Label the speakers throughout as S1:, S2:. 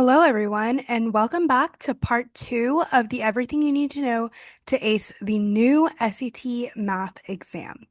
S1: Hello, everyone, and welcome back to part two of the Everything You Need to Know to Ace the new SAT math exam.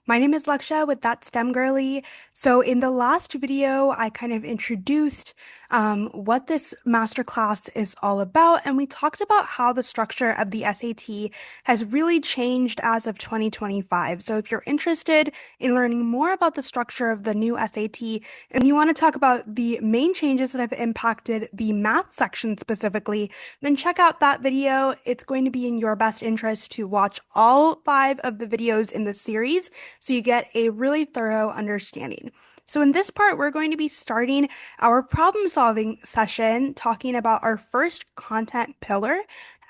S1: My name is Leksha with That STEM Girly. So in the last video, I kind of introduced what this masterclass is all about, and we talked about how the structure of the SAT has really changed as of 2025. So if you're interested in learning more about the structure of the new SAT, and you want to talk about the main changes that have impacted the math section specifically, then check out that video. It's going to be in your best interest to watch all five of the videos in the series so you get a really thorough understanding. So in this part, we're going to be starting our problem solving session talking about our first content pillar,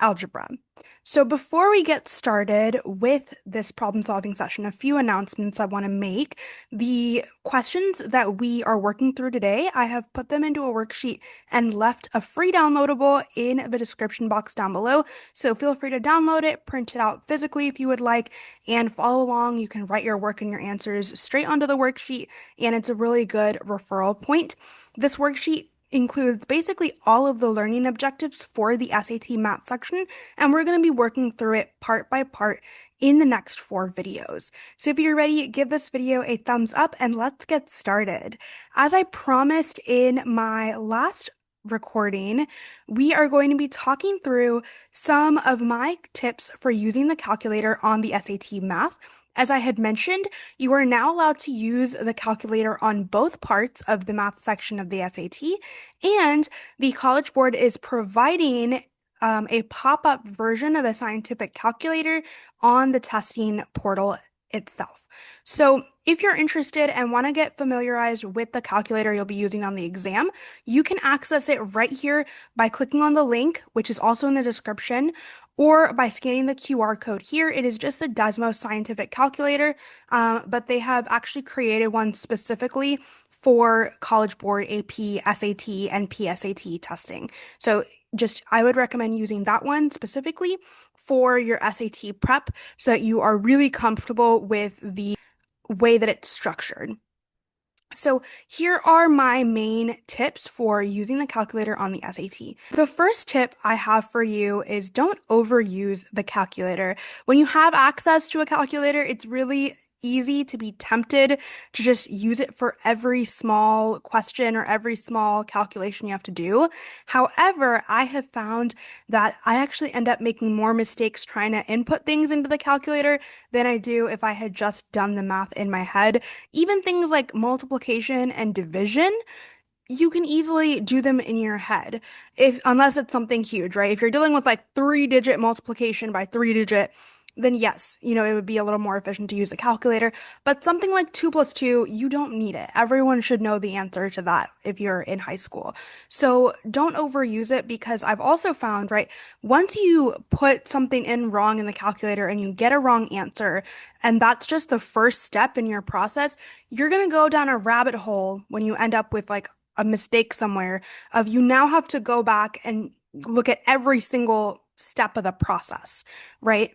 S1: algebra. So before we get started with this problem solving session, a few announcements I want to make. The questions that we are working through today, I have put them into a worksheet and left a free downloadable in the description box down below. So feel free to download it, print it out physically if you would like, and follow along. You can write your work and your answers straight onto the worksheet, and it's a really good referral point. This worksheet includes basically all of the learning objectives for the SAT math section, and we're going to be working through it part by part in the next four videos. So if you're ready, give this video a thumbs up and let's get started. As I promised in my last recording, we are going to be talking through some of my tips for using the calculator on the SAT math. As I had mentioned, you are now allowed to use the calculator on both parts of the math section of the SAT, and the College Board is providing a pop-up version of a scientific calculator on the testing portal itself. So if you're interested and want to get familiarized with the calculator you'll be using on the exam, you can access it right here by clicking on the link, which is also in the description, or by scanning the QR code here. It is just the Desmos Scientific Calculator, but they have actually created one specifically for College Board AP, SAT, and PSAT testing. So I would recommend using that one specifically for your SAT prep so that you are really comfortable with the way that it's structured. So here are my main tips for using the calculator on the SAT. The first tip I have for you is don't overuse the calculator. When you have access to a calculator, it's really easy to be tempted to just use it for every small question or every small calculation you have to do. However, I have found that I actually end up making more mistakes trying to input things into the calculator than I do if I had just done the math in my head. Even things like multiplication and division, you can easily do them in your head unless it's something huge, right? If you're dealing with like 3-digit multiplication by 3-digit, then yes, it would be a little more efficient to use a calculator. But something like 2 plus 2, you don't need it. Everyone should know the answer to that if you're in high school. So don't overuse it, because I've also found, right, once you put something in wrong in the calculator and you get a wrong answer, and that's just the first step in your process, you're going to go down a rabbit hole when you end up with like a mistake somewhere of you now have to go back and look at every single step of the process, right?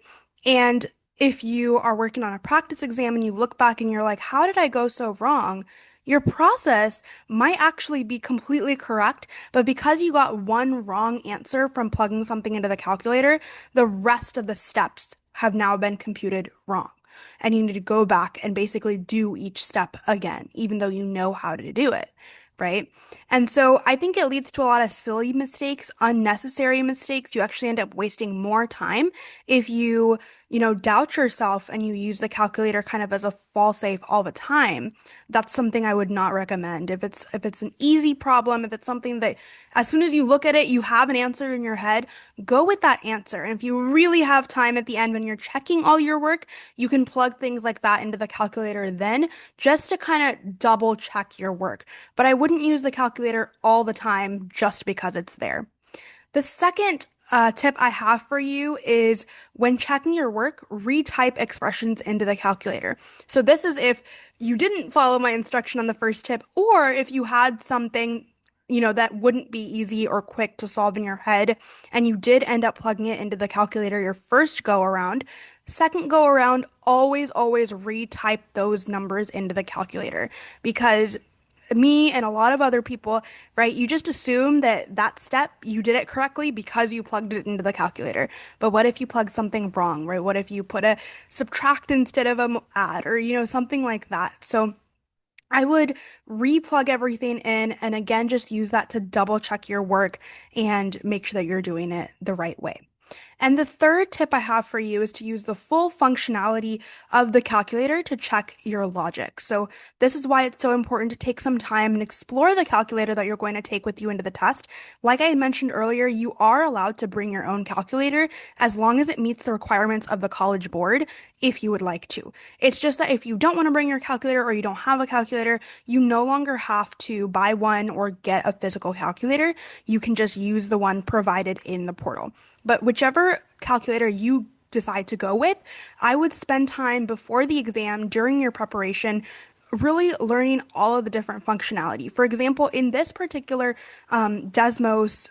S1: And if you are working on a practice exam and you look back and you're like, how did I go so wrong? Your process might actually be completely correct, but because you got one wrong answer from plugging something into the calculator, the rest of the steps have now been computed wrong. And you need to go back and basically do each step again, even though you know how to do it, right? And so I think it leads to a lot of silly mistakes, unnecessary mistakes. You actually end up wasting more time if you doubt yourself and you use the calculator kind of as a fall safe all the time. That's something I would not recommend. If it's an easy problem, if it's something that as soon as you look at it, you have an answer in your head, go with that answer. And if you really have time at the end when you're checking all your work, you can plug things like that into the calculator then, just to kind of double check your work. But I wouldn't use the calculator all the time just because it's there. The second tip I have for you is when checking your work, retype expressions into the calculator. So this is if you didn't follow my instruction on the first tip, or if you had something that wouldn't be easy or quick to solve in your head, and you did end up plugging it into the calculator your first go around. Second go around, always retype those numbers into the calculator, because me and a lot of other people, right? You just assume that that step you did it correctly because you plugged it into the calculator. But what if you plug something wrong, right? What if you put a subtract instead of a add or, something like that? So I would replug everything in and again, just use that to double check your work and make sure that you're doing it the right way. And the third tip I have for you is to use the full functionality of the calculator to check your logic. So this is why it's so important to take some time and explore the calculator that you're going to take with you into the test. Like I mentioned earlier, you are allowed to bring your own calculator as long as it meets the requirements of the College Board if you would like to. It's just that if you don't want to bring your calculator or you don't have a calculator, you no longer have to buy one or get a physical calculator. You can just use the one provided in the portal. But whichever calculator you decide to go with, I would spend time before the exam during your preparation really learning all of the different functionality. For example, in this particular Desmos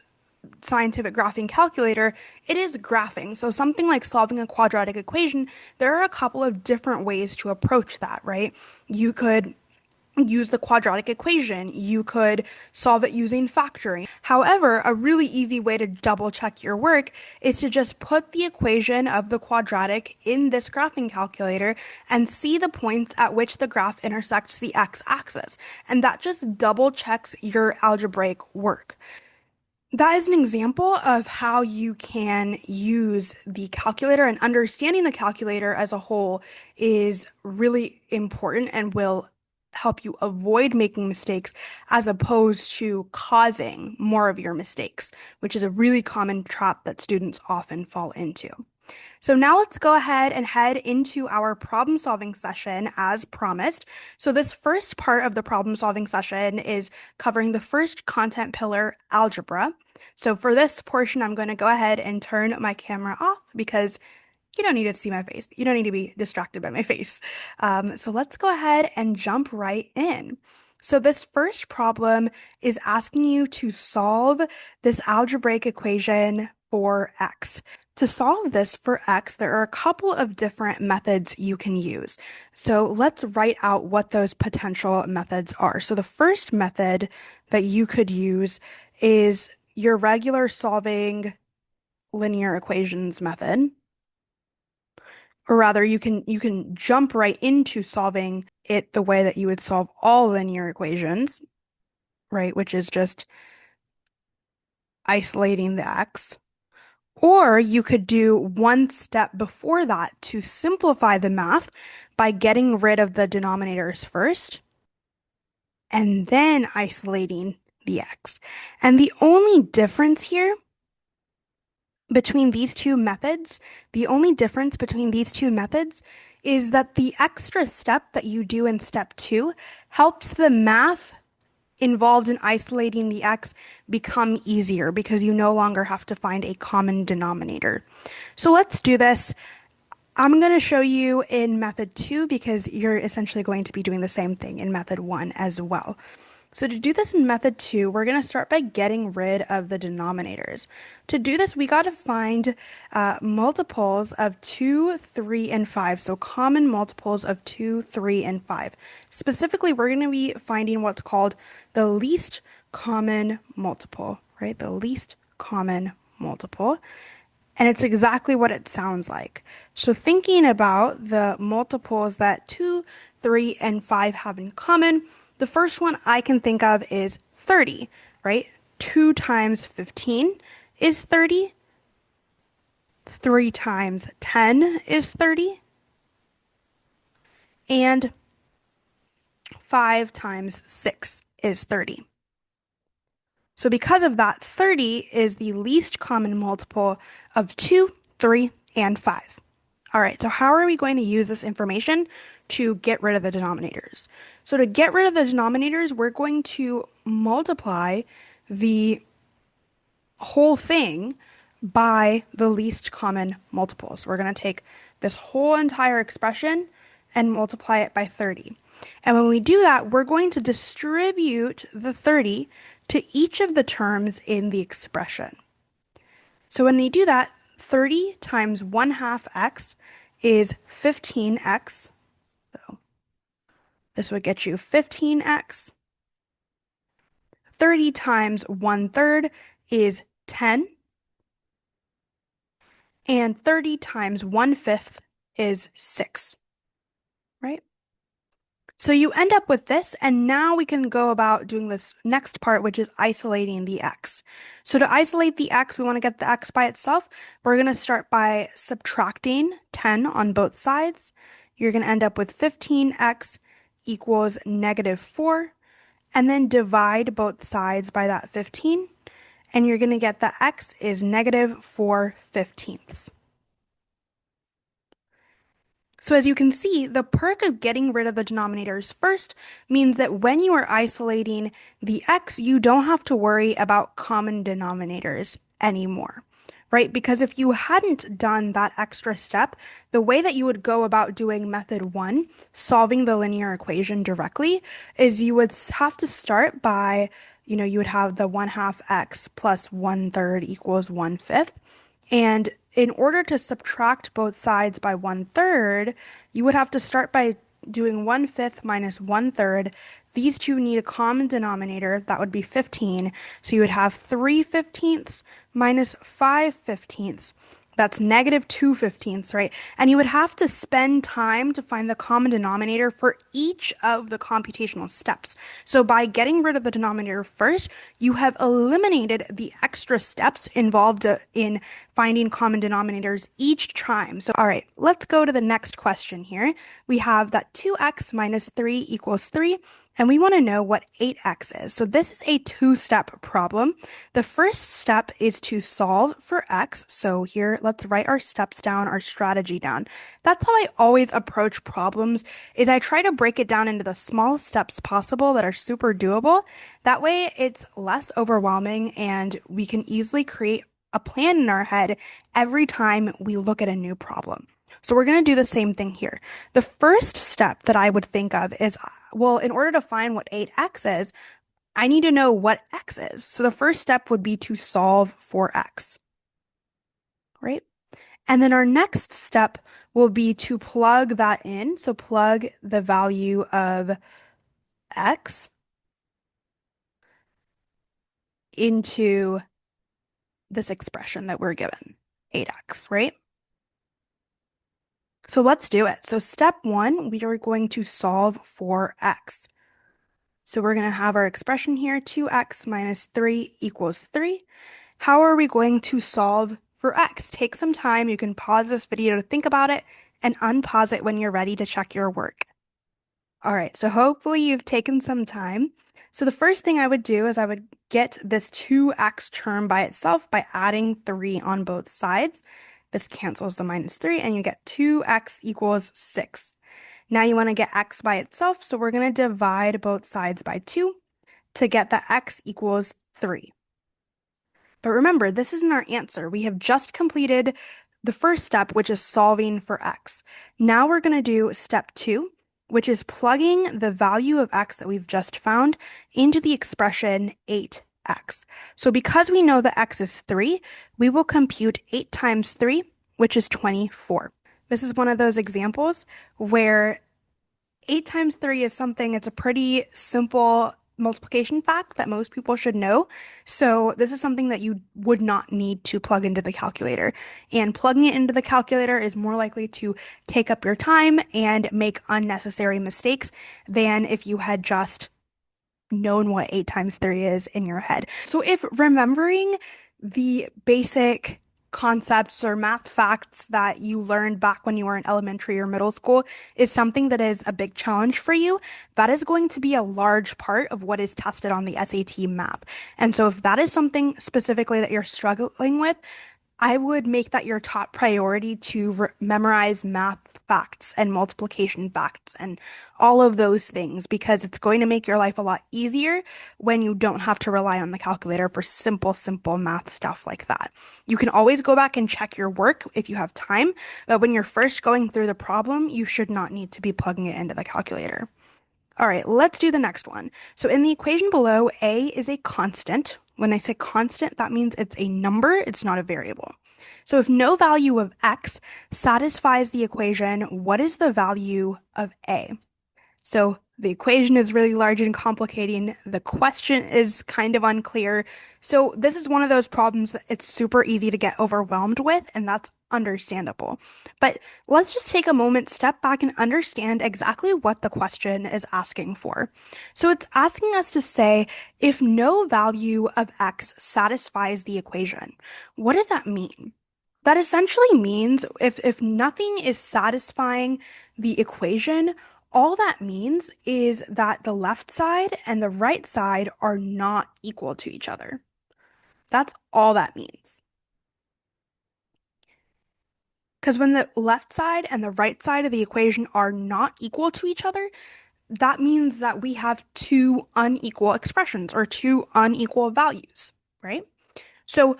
S1: scientific graphing calculator, it is graphing. So something like solving a quadratic equation, there are a couple of different ways to approach that, right? You could use the quadratic equation. You could solve it using factoring. However, a really easy way to double check your work is to just put the equation of the quadratic in this graphing calculator and see the points at which the graph intersects the x-axis. And that just double checks your algebraic work. That is an example of how you can use the calculator, and understanding the calculator as a whole is really important and will help you avoid making mistakes as opposed to causing more of your mistakes, which is a really common trap that students often fall into. So now let's go ahead and head into our problem solving session as promised. So this first part of the problem solving session is covering the first content pillar, algebra. So for this portion, I'm going to go ahead and turn my camera off because you don't need to see my face. You don't need to be distracted by my face. So let's go ahead and jump right in. So this first problem is asking you to solve this algebraic equation for x. To solve this for x, there are a couple of different methods you can use. So let's write out what those potential methods are. So the first method that you could use is your regular solving linear equations method. Or rather, you can jump right into solving it the way that you would solve all linear equations, right? Which is just isolating the x. Or you could do one step before that to simplify the math by getting rid of the denominators first and then isolating the x. And the only difference here between these two methods, the only difference between these two methods is that the extra step that you do in step 2 helps the math involved in isolating the x become easier because you no longer have to find a common denominator. So let's do this. I'm going to show you in method 2 because you're essentially going to be doing the same thing in method 1 as well. So to do this in method 2, we're going to start by getting rid of the denominators. To do this, we got to find multiples of 2, 3, and 5. So common multiples of 2, 3, and 5. Specifically, we're going to be finding what's called the least common multiple, right? The least common multiple. And it's exactly what it sounds like. So thinking about the multiples that 2, 3, and 5 have in common, the first one I can think of is 30, right? 2 times 15 is 30. 3 times 10 is 30. And 5 times 6 is 30. So because of that, 30 is the least common multiple of 2, 3, and 5. All right, so how are we going to use this information to get rid of the denominators? So to get rid of the denominators, we're going to multiply the whole thing by the least common multiple. So we're going to take this whole entire expression and multiply it by 30. And when we do that, we're going to distribute the 30 to each of the terms in the expression. So when we do that, 30 times 1/2 x is 15x. So this would get you 15x. 30 times 1/3 is 10, and 30 times 1/5 is 6, right? So you end up with this, and now we can go about doing this next part, which is isolating the x. So to isolate the x, we want to get the x by itself. We're going to start by subtracting 10 on both sides. You're going to end up with 15x equals -4, and then divide both sides by that 15, and you're going to get that x is -4/15. So as you can see, the perk of getting rid of the denominators first means that when you are isolating the x, you don't have to worry about common denominators anymore, right? Because if you hadn't done that extra step, the way that you would go about doing method one, solving the linear equation directly, is you would have to start by, you would have the 1/2 x plus 1/3 equals 1/5. And in order to subtract both sides by 1/3, you would have to start by doing 1/5 minus 1/3. These two need a common denominator. That would be 15. So you would have 3/15 minus 5/15. That's -2/15, right? And you would have to spend time to find the common denominator for each of the computational steps. So by getting rid of the denominator first, you have eliminated the extra steps involved in finding common denominators each time. So, all right, let's go to the next question here. We have that 2x minus 3 equals 3. And we want to know what 8x is. So this is a two-step problem. The first step is to solve for x. So here, let's write our steps down, our strategy down. That's how I always approach problems, is I try to break it down into the smallest steps possible that are super doable. That way it's less overwhelming and we can easily create a plan in our head every time we look at a new problem. So we're going to do the same thing here. The first step that I would think of is, well, in order to find what 8x is, I need to know what x is. So the first step would be to solve for x, right? And then our next step will be to plug that in. So plug the value of x into this expression that we're given, 8x, right? So let's do it. So step one, we are going to solve for x. So we're going to have our expression here, 2x minus 3 equals 3. How are we going to solve for x? Take some time. You can pause this video to think about it and unpause it when you're ready to check your work. All right, so hopefully you've taken some time. So the first thing I would do is I would get this 2x term by itself by adding 3 on both sides. This cancels the minus 3, and you get 2x equals 6. Now you want to get x by itself, so we're going to divide both sides by 2 to get that x equals 3. But remember, this isn't our answer. We have just completed the first step, which is solving for x. Now we're going to do step 2, which is plugging the value of x that we've just found into the expression 8x. So because we know that x is 3, we will compute 8 times 3, which is 24. This is one of those examples where 8 times 3 is something, it's a pretty simple multiplication fact that most people should know. So this is something that you would not need to plug into the calculator. And plugging it into the calculator is more likely to take up your time and make unnecessary mistakes than if you had just known what 8 times 3 is in your head. So if remembering the basic concepts or math facts that you learned back when you were in elementary or middle school is something that is a big challenge for you, that is going to be a large part of what is tested on the SAT math. And so if that is something specifically that you're struggling with, I would make that your top priority to memorize math facts and multiplication facts and all of those things, because it's going to make your life a lot easier when you don't have to rely on the calculator for simple math stuff like that. You can always go back and check your work if you have time, but when you're first going through the problem, you should not need to be plugging it into the calculator. All right, let's do the next one. So in the equation below, a is a constant. When I say constant, that means it's a number, it's not a variable. So if no value of x satisfies the equation, what is the value of a? So The equation is really large and complicating. The question is kind of unclear. So this is one of those problems that it's super easy to get overwhelmed with, and that's understandable. But let's just take a moment, step back, and understand exactly what the question is asking for. So it's asking us to say, if no value of x satisfies the equation, what does that mean? That essentially means if nothing is satisfying the equation, all that means is that the left side and the right side are not equal to each other. That's all that means. Because when the left side and the right side of the equation are not equal to each other, that means that we have two unequal expressions or two unequal values, right? So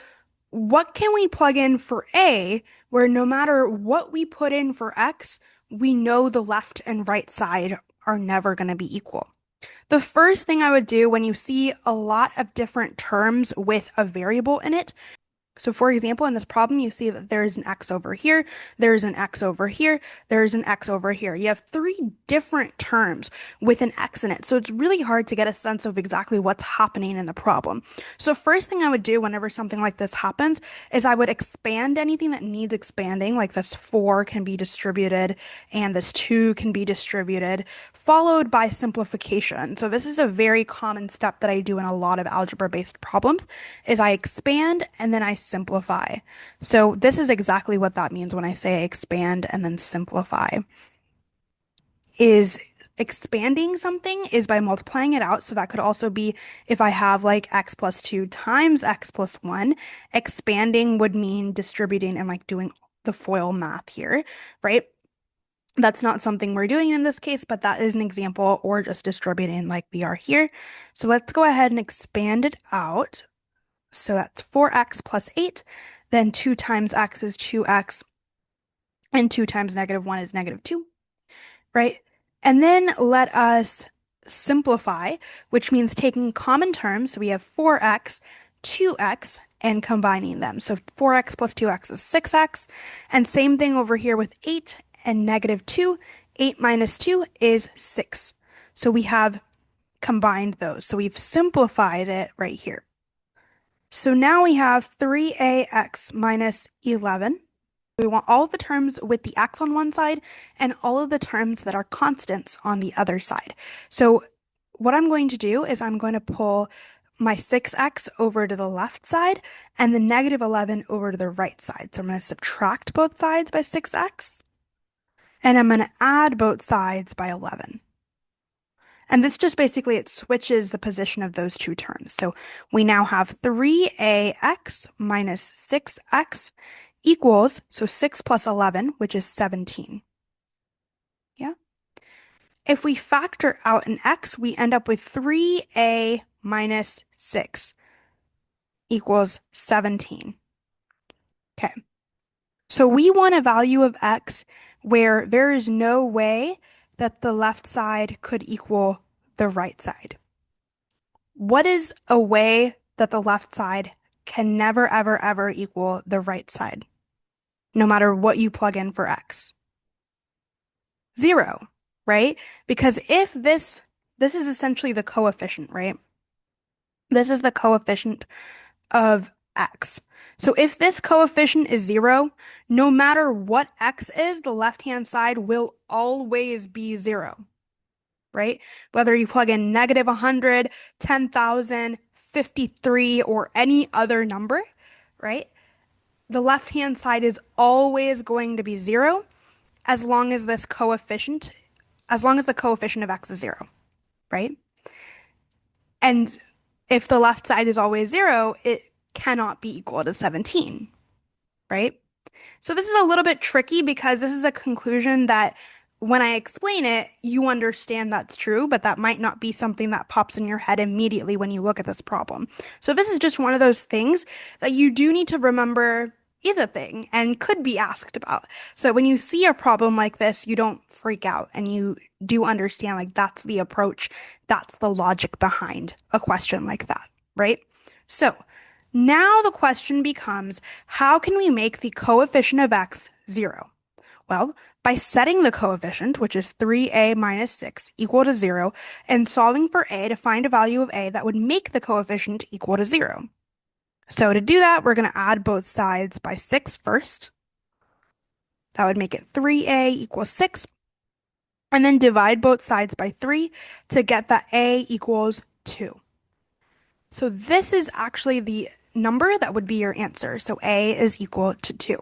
S1: what can we plug in for A where no matter what we put in for X, we know the left and right side are never going to be equal? The first thing I would do when you see a lot of different terms with a variable in it, so for example, in this problem, you see that there's an x over here, there's an x over here, there's an x over here. You have three different terms with an x in it. So it's really hard to get a sense of exactly what's happening in the problem. So first thing I would do whenever something like this happens is I would expand anything that needs expanding, like this 4 can be distributed and this 2 can be distributed, followed by simplification. So this is a very common step that I do in a lot of algebra-based problems, is I expand and then I simplify. So this is exactly what that means when I say expand and then simplify. Is expanding something is by multiplying it out. So that could also be if I have like x plus 2 times x plus 1. Expanding would mean distributing and like doing the FOIL math here, right? That's not something we're doing in this case, but that is an example, or just distributing like we are here. So let's go ahead and expand it out. So that's 4x plus 8. Then 2 times x is 2x, and 2 times -1 is -2, right? And then let us simplify, which means taking common terms. So we have 4x, 2x, and combining them. So 4x plus 2x is 6x. And same thing over here with 8 and -2. 8 minus 2 is 6. So we have combined those. So we've simplified it right here. So now we have 3ax minus 11. We want all of the terms with the x on one side and all of the terms that are constants on the other side. So what I'm going to do is I'm going to pull my 6x over to the left side and the -11 over to the right side. So I'm going to subtract both sides by 6x and I'm going to add both sides by 11. And this just basically, it switches the position of those two terms. So we now have 3ax minus 6x equals, so 6 plus 11, which is 17. Yeah. If we factor out an x, we end up with 3a minus 6 equals 17. Okay. So we want a value of x where there is no way that the left side could equal the right side. What is a way that the left side can never, ever, ever equal the right side, no matter what you plug in for x? 0, right? Because if this is essentially the coefficient, right? This is the coefficient of x. So if this coefficient is 0, no matter what x is, the left-hand side will always be 0, right? Whether you plug in -100, 10,000, 53, or any other number, right? The left-hand side is always going to be 0 as long as this coefficient, as long as the coefficient of x is 0, right? And if the left side is always 0, it cannot be equal to 17, right? So this is a little bit tricky because this is a conclusion that when I explain it, you understand that's true, but that might not be something that pops in your head immediately when you look at this problem. So this is just one of those things that you do need to remember is a thing and could be asked about. So when you see a problem like this, you don't freak out and you do understand like that's the approach, that's the logic behind a question like that, right? So now the question becomes, how can we make the coefficient of x 0? Well, by setting the coefficient, which is 3a minus 6, equal to 0, and solving for a to find a value of a that would make the coefficient equal to 0. So to do that, we're going to add both sides by 6 first. That would make it 3a equals 6. And then divide both sides by 3 to get that a equals 2. So this is actually the number that would be your answer. So a is equal to 2.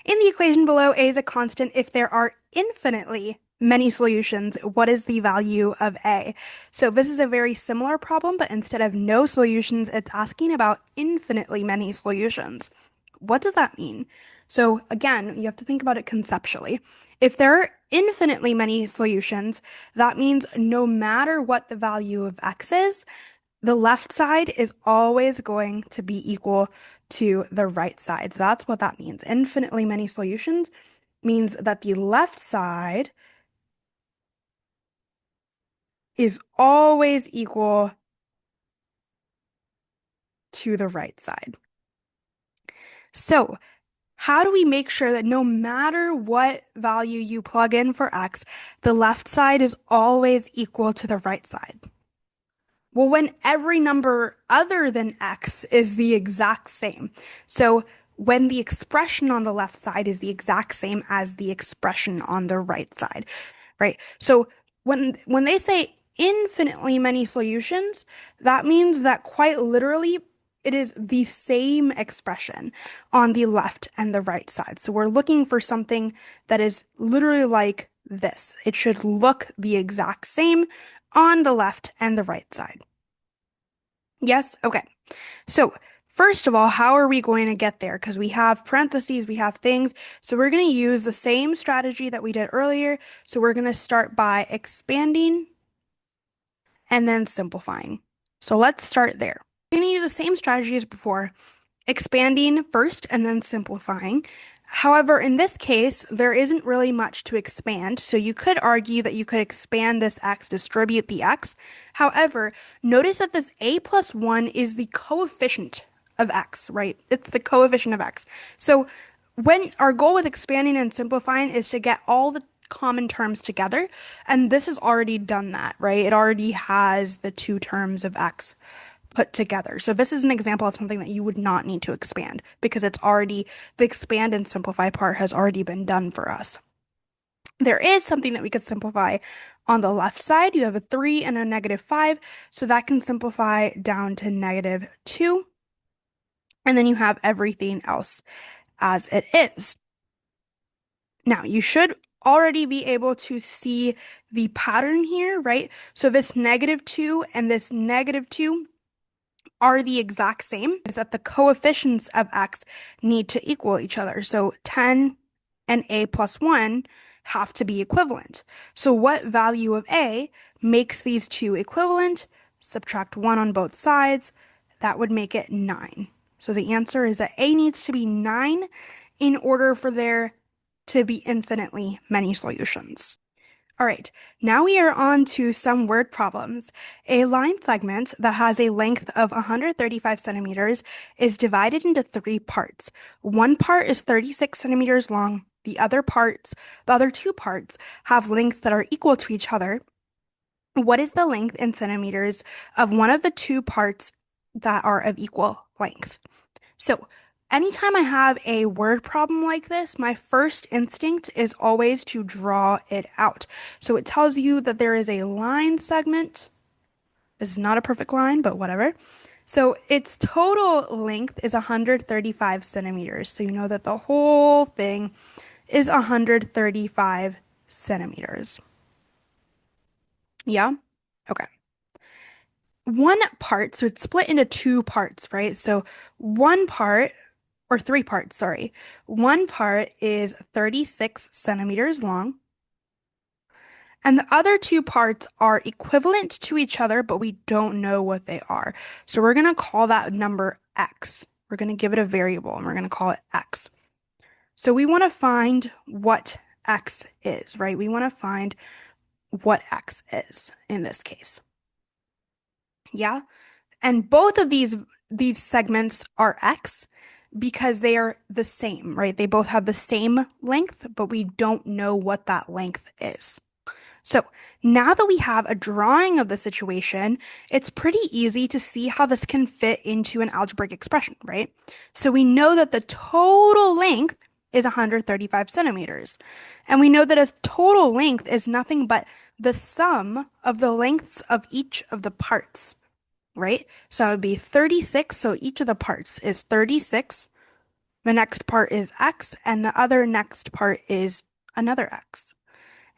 S1: In the equation below, a is a constant. If there are infinitely many solutions, what is the value of a? So this is a very similar problem, but instead of no solutions, it's asking about infinitely many solutions. What does that mean? So again, you have to think about it conceptually. If there are infinitely many solutions, that means no matter what the value of x is, the left side is always going to be equal to the right side. So that's what that means. Infinitely many solutions means that the left side is always equal to the right side. So how do we make sure that no matter what value you plug in for x, the left side is always equal to the right side? Well, when every number other than x is the exact same. So when the expression on the left side is the exact same as the expression on the right side, right? So when they say infinitely many solutions, that means that quite literally it is the same expression on the left and the right side. So we're looking for something that is literally like this. It should look the exact same on the left and the right side. Yes? Okay. So first of all, how are we going to get there? Because we have parentheses, we have things. So we're going to use the same strategy that we did earlier. So we're going to start by expanding and then simplifying. So let's start there. We're going to use the same strategy as before, expanding first and then simplifying. However, in this case, there isn't really much to expand, so you could argue that you could expand this x, distribute the x. However, notice that this a plus 1 is the coefficient of x, right? It's the coefficient of x. So when our goal with expanding and simplifying is to get all the common terms together, and this has already done that, right? It already has the two terms of x put together. So this is an example of something that you would not need to expand because it's already, the expand and simplify part has already been done for us. There is something that we could simplify on the left side. You have a 3 and a -5, so that can simplify down to -2. And then you have everything else as it is. Now, you should already be able to see the pattern here, right? So this -2 and this -2 are the exact same, is that the coefficients of x need to equal each other. So 10 and a plus 1 have to be equivalent. So what value of a makes these two equivalent? Subtract 1 on both sides. That would make it 9. So the answer is that a needs to be 9 in order for there to be infinitely many solutions. All right, now we are on to some word problems. A line segment that has a length of 135 centimeters is divided into 3 parts. One part is 36 centimeters long. The other two parts have lengths that are equal to each other. What is the length in centimeters of one of the two parts that are of equal length? So anytime I have a word problem like this, my first instinct is always to draw it out. So it tells you that there is a line segment. This is not a perfect line, but whatever. So its total length is 135 centimeters. So you know that the whole thing is 135 centimeters. Yeah? Okay. One part, so it's split into two parts, right? So one part, or 3 parts, sorry. One part is 36 centimeters long, and the other 2 parts are equivalent to each other, but we don't know what they are. So we're going to call that number x. We're going to give it a variable, and we're going to call it x. So we want to find what x is, right? We want to find what x is in this case. Yeah? And both of these segments are x, because they are the same, right? They both have the same length, but we don't know what that length is. So now that we have a drawing of the situation, it's pretty easy to see how this can fit into an algebraic expression, right? So we know that the total length is 135 centimeters. And we know that a total length is nothing but the sum of the lengths of each of the parts, right? So it would be 36. So each of the parts is 36. The next part is x, and the other next part is another x.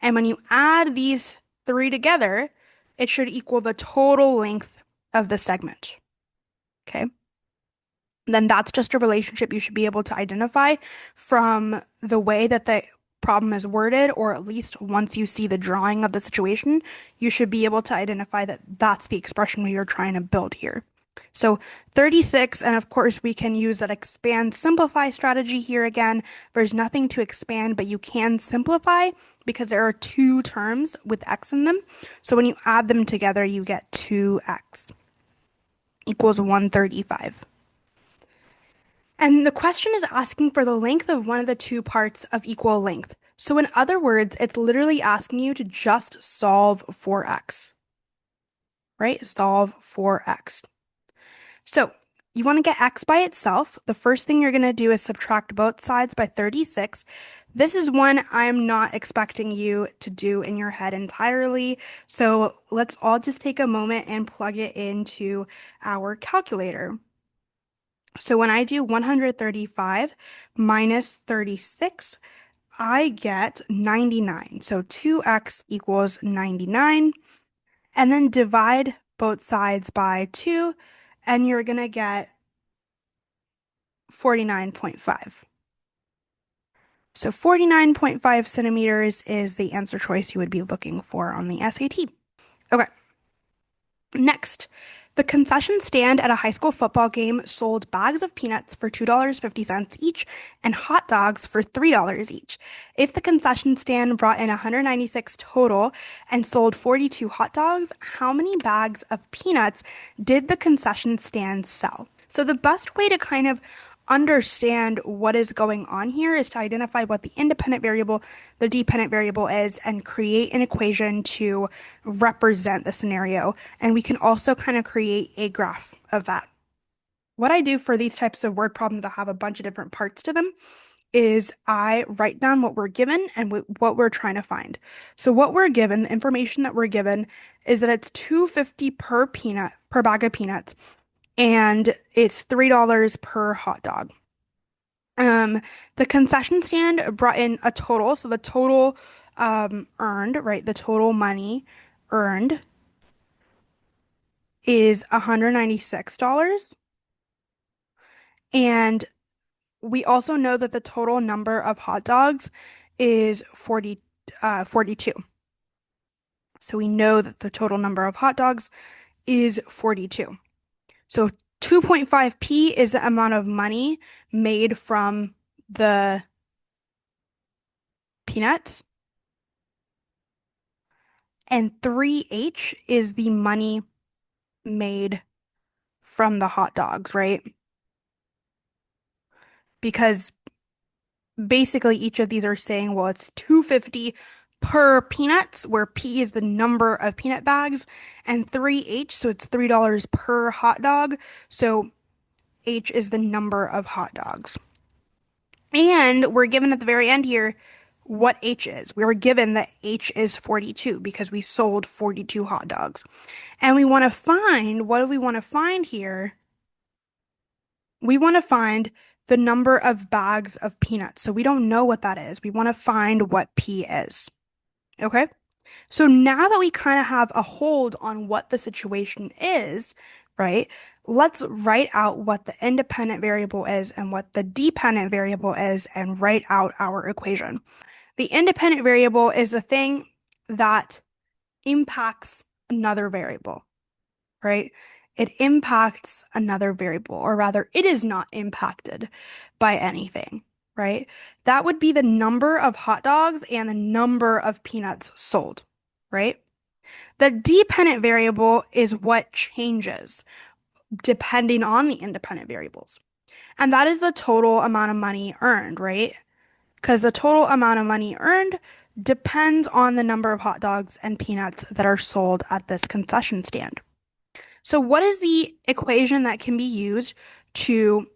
S1: And when you add these three together, it should equal the total length of the segment. Okay. Then that's just a relationship you should be able to identify from the way that the problem is worded, or at least once you see the drawing of the situation, you should be able to identify that that's the expression we are trying to build here. So 36, and of course we can use that expand simplify strategy here again. There's nothing to expand, but you can simplify because there are two terms with x in them. So when you add them together, you get 2x equals 135. And the question is asking for the length of one of the two parts of equal length. So in other words, it's literally asking you to just solve for x, right? Solve for x. So you want to get x by itself. The first thing you're going to do is subtract both sides by 36. This is one I'm not expecting you to do in your head entirely. So let's all just take a moment and plug it into our calculator. So when I do 135 minus 36, I get 99. So 2x equals 99. And then divide both sides by 2, and you're going to get 49.5. So 49.5 centimeters is the answer choice you would be looking for on the SAT. Okay. Next, the concession stand at a high school football game sold bags of peanuts for $2.50 each and hot dogs for $3 each. If the concession stand brought in 196 total and sold 42 hot dogs, how many bags of peanuts did the concession stand sell? So the best way to kind of understand what is going on here is to identify what the independent variable, the dependent variable is, and create an equation to represent the scenario. And we can also kind of create a graph of that. What I do for these types of word problems that have a bunch of different parts to them is I write down what we're given and what we're trying to find. So what we're given, the information that we're given is that it's $2.50 per bag of peanuts, and it's $3 per hot dog. The concession stand brought in a total, so the total earned, right? The total money earned is $196. And we also know that the total number of hot dogs is 42. So we know that the total number of hot dogs is 42. So 2.5p is the amount of money made from the peanuts, and 3h is the money made from the hot dogs, right? Because basically each of these are saying, well, it's 250 per peanuts, where P is the number of peanut bags, and 3h, so it's $3 per hot dog. So H is the number of hot dogs. And we're given at the very end here what H is. We were given that H is 42 because we sold 42 hot dogs. And we want to find, what do we want to find here? We want to find the number of bags of peanuts. So we don't know what that is. We want to find what P is. Okay? So now that we kind of have a hold on what the situation is, right? Let's write out what the independent variable is and what the dependent variable is and write out our equation. The independent variable is the thing that impacts another variable, right? It impacts another variable, or rather, it is not impacted by anything, right? That would be the number of hot dogs and the number of peanuts sold, right? The dependent variable is what changes depending on the independent variables. And that is the total amount of money earned, right? Because the total amount of money earned depends on the number of hot dogs and peanuts that are sold at this concession stand. So, what is the equation that can be used to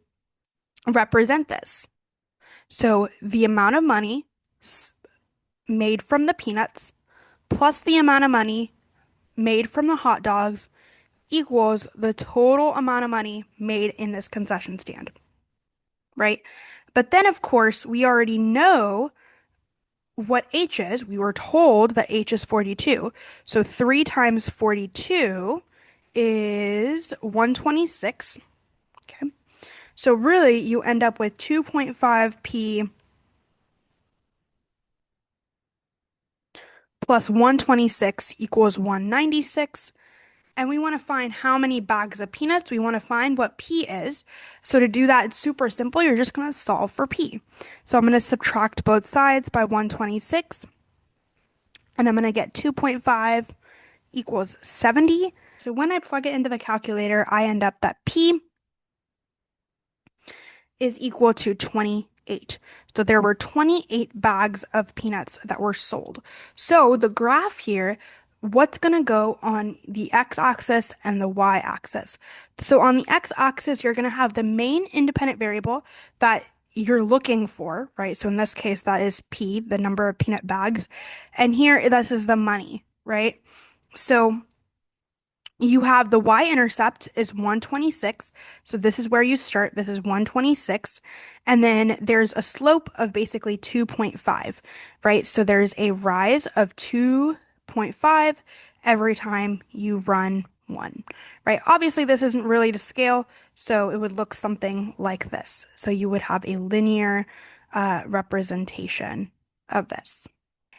S1: represent this? So, the amount of money made from the peanuts plus the amount of money made from the hot dogs equals the total amount of money made in this concession stand, right? But then, of course, we already know what H is. We were told that H is 42. So 3 times 42 is 126. Okay. So really, you end up with 2.5p plus 126 equals 196. And we want to find how many bags of peanuts. We want to find what P is. So to do that, it's super simple. You're just going to solve for P. So I'm going to subtract both sides by 126. And I'm going to get 2.5 equals 70. So when I plug it into the calculator, I end up that P is equal to 28. So there were 28 bags of peanuts that were sold. So the graph here, what's going to go on the x-axis and the y-axis? So on the x-axis, you're going to have the main independent variable that you're looking for, right? So in this case, that is P, the number of peanut bags. And here, this is the money, right? So you have the y-intercept is 126. So this is where you start. This is 126. And then there's a slope of basically 2.5, right? So there's a rise of 2.5 every time you run one, right? Obviously, this isn't really to scale, so it would look something like this. So you would have a linear representation of this.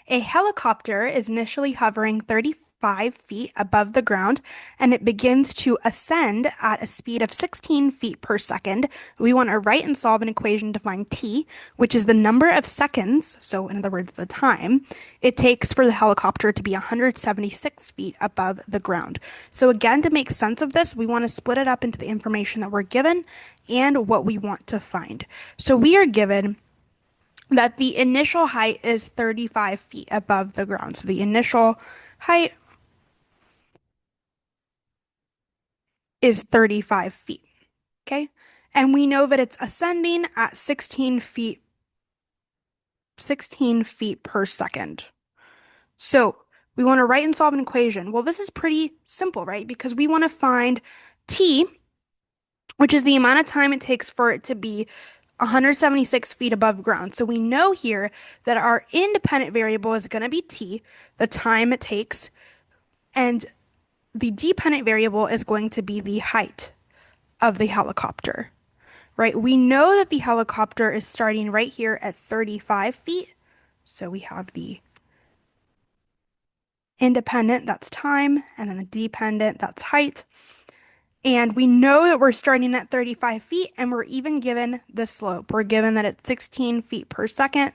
S1: A helicopter is initially hovering 35 feet above the ground and it begins to ascend at a speed of 16 feet per second. We want to write and solve an equation to find t, which is the number of seconds, so in other words, the time, it takes for the helicopter to be 176 feet above the ground. So again, to make sense of this, we want to split it up into the information that we're given and what we want to find. So we are given that the initial height is 35 feet above the ground. So the initial height is 35 feet. Okay. And we know that it's ascending at 16 feet per second. So we want to write and solve an equation. Well, this is pretty simple, right? Because we want to find t, which is the amount of time it takes for it to be 176 feet above ground. So we know here that our independent variable is going to be t, the time it takes, and the dependent variable is going to be the height of the helicopter, right? We know that the helicopter is starting right here at 35 feet. So we have the independent, that's time, and then the dependent, that's height. And we know that we're starting at 35 feet and we're even given the slope. We're given that it's 16 feet per second,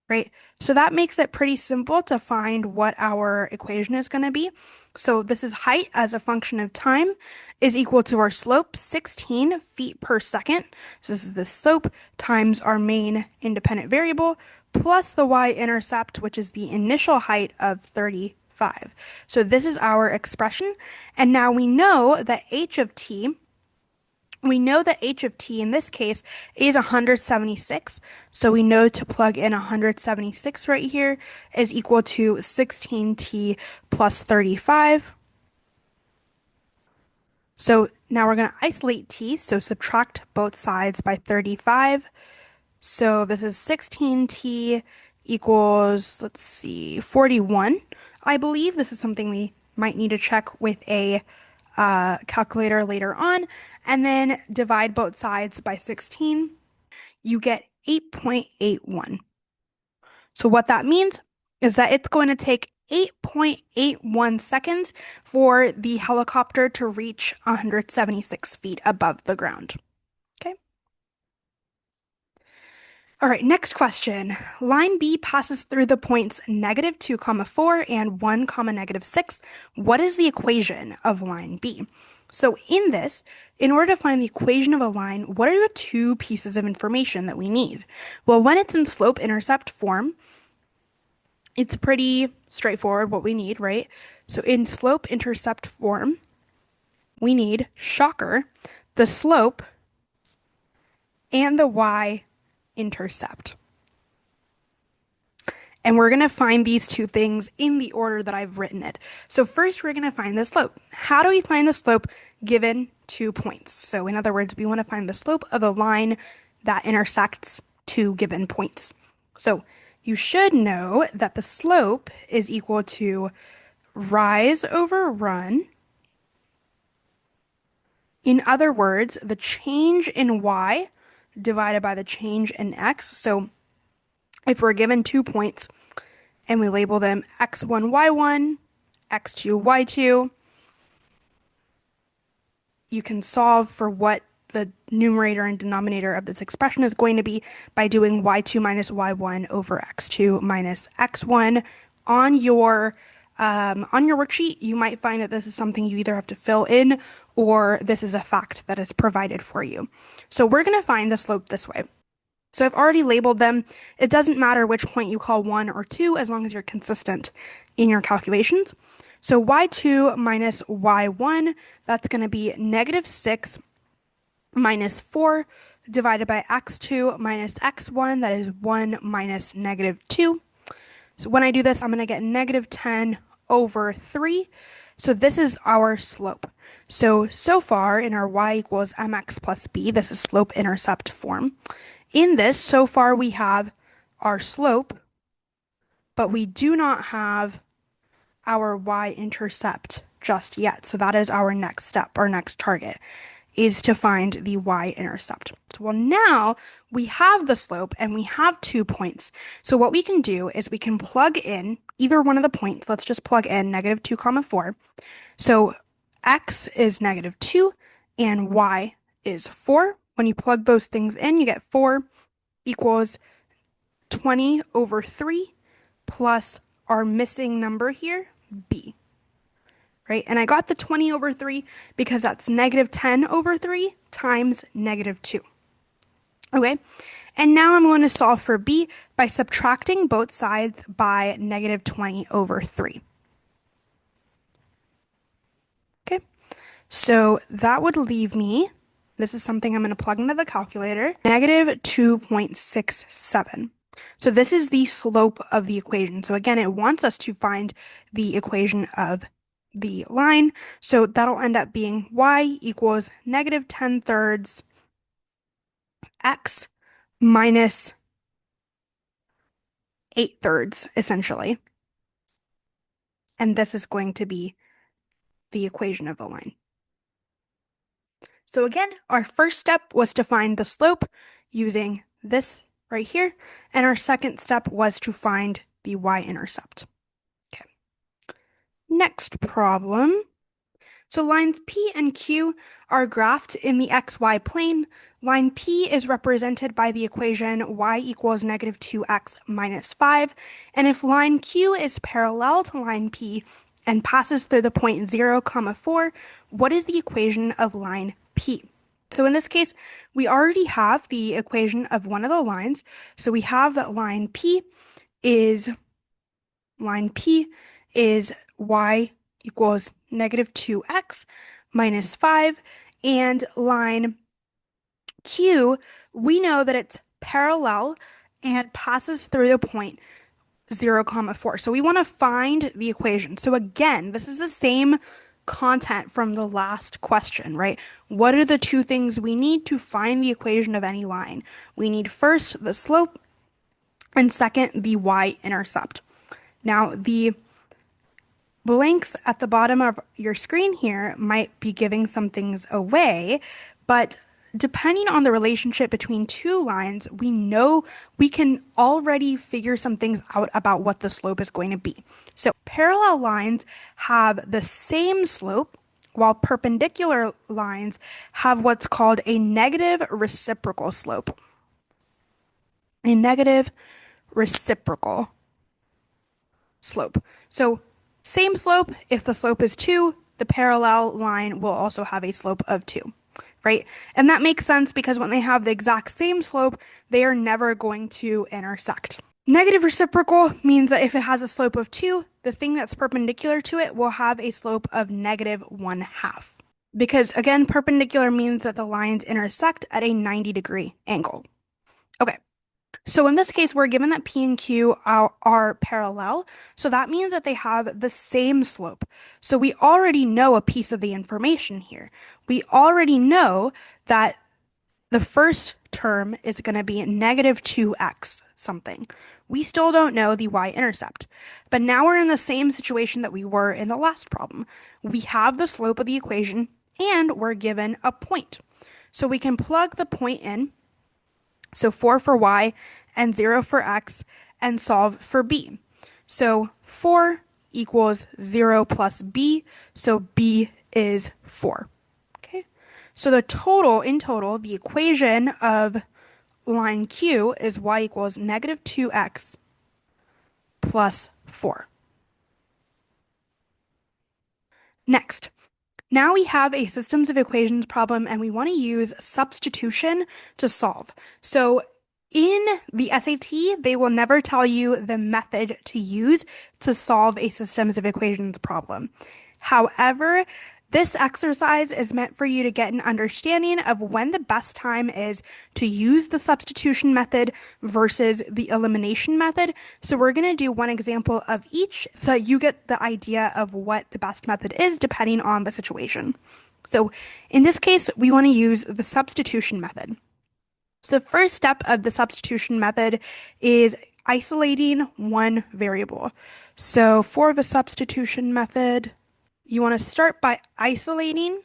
S1: right? So that makes it pretty simple to find what our equation is going to be. So this is height as a function of time is equal to our slope, 16 feet per second. So this is the slope times our main independent variable plus the y-intercept, which is the initial height of 35. So this is our expression. And now we know that h of t in this case is 176. So we know to plug in 176 right here is equal to 16t plus 35. So now we're going to isolate t, so subtract both sides by 35. So this is 16t equals, let's see, 41. I believe this is something we might need to check with a calculator later on, and then divide both sides by 16. You get 8.81. So what that means is that it's going to take 8.81 seconds for the helicopter to reach 176 feet above the ground. Okay. All right, next question. Line B passes through the points negative 2 comma 4 and 1 comma negative 6. What is the equation of line B? So in this, in order to find the equation of a line, what are the two pieces of information that we need? Well, when it's in slope-intercept form, it's pretty straightforward what we need, right? So in slope-intercept form, we need, shocker, the slope and the y-intercept. And we're going to find these two things in the order that I've written it. So first, we're going to find the slope. How do we find the slope given 2 points? So in other words, we want to find the slope of a line that intersects two given points. So you should know that the slope is equal to rise over run. In other words, the change in y divided by the change in x. So if we're given 2 points, and we label them x1, y1, x2, y2. You can solve for what the numerator and denominator of this expression is going to be by doing y2 minus y1 over x2 minus x1. On your worksheet, you might find that this is something you either have to fill in or this is a fact that is provided for you. So we're going to find the slope this way. So I've already labeled them. It doesn't matter which point you call 1 or 2 as long as you're consistent in your calculations. So y2 minus y1, that's going to be negative 6 minus 4 divided by x2 minus x1, that is 1 minus negative 2. So when I do this, I'm going to get negative 10 over 3. So this is our slope. So far in our y equals mx plus b, this is slope-intercept form. In this, so far we have our slope, but we do not have our y-intercept just yet. So that is our next step, our next target, is to find the y-intercept. Well, now we have the slope and we have 2 points. So what we can do is we can plug in either one of the points. Let's just plug in negative 2 comma 4. So x is negative 2 and y is 4. When you plug those things in, you get 4 equals 20 over 3 plus our missing number here, b. Right? And I got the 20 over 3 because that's negative 10 over 3 times negative 2. Okay? And now I'm going to solve for b by subtracting both sides by negative 20 over 3. Okay? So that would leave me, this is something I'm going to plug into the calculator, negative 2.67. So this is the slope of the equation. So again, it wants us to find the equation of the line. So that'll end up being y equals negative 10 thirds x minus 8 thirds, essentially. And this is going to be the equation of the line. So again, our first step was to find the slope using this right here, and our second step was to find the y-intercept. Okay. Next problem. So lines P and Q are graphed in the xy plane. Line P is represented by the equation y equals negative 2x minus 5. And if line Q is parallel to line P and passes through the point 0, 4, what is the equation of line P? So in this case, we already have the equation of one of the lines. So we have that line P is y equals negative 2x minus 5, and line Q, we know that it's parallel and passes through the point 0, 4. So we want to find the equation. So again, this is the same content from the last question, right? What are the two things we need to find the equation of any line? We need first the slope and second the y-intercept. Now, the blanks at the bottom of your screen here might be giving some things away, but depending on the relationship between two lines, we know we can already figure some things out about what the slope is going to be. So parallel lines have the same slope, while perpendicular lines have what's called a negative reciprocal slope. a negative reciprocal slope. So same slope, if the slope is 2, the parallel line will also have a slope of 2, right? And that makes sense because when they have the exact same slope, they are never going to intersect. Negative reciprocal means that if it has a slope of 2, the thing that's perpendicular to it will have a slope of negative 1/2. Because again, perpendicular means that the lines intersect at a 90-degree angle. Okay, so in this case, we're given that P and Q are parallel. So that means that they have the same slope. So we already know a piece of the information here. We already know that the first term is going to be negative 2x something. We still don't know the y-intercept. But now we're in the same situation that we were in the last problem. We have the slope of the equation and we're given a point. So we can plug the point in. So 4 for y and 0 for x and solve for b. So 4 equals 0 plus b. So b is 4. Okay. So in total, the equation of line Q is y equals negative 2x plus 4. Next, now we have a systems of equations problem and we want to use substitution to solve. So in the SAT, they will never tell you the method to use to solve a systems of equations problem. However, this exercise is meant for you to get an understanding of when the best time is to use the substitution method versus the elimination method. So we're going to do one example of each so that you get the idea of what the best method is depending on the situation. So in this case, we want to use the substitution method. So the first step of the substitution method is isolating one variable. So for the substitution method, you want to start by isolating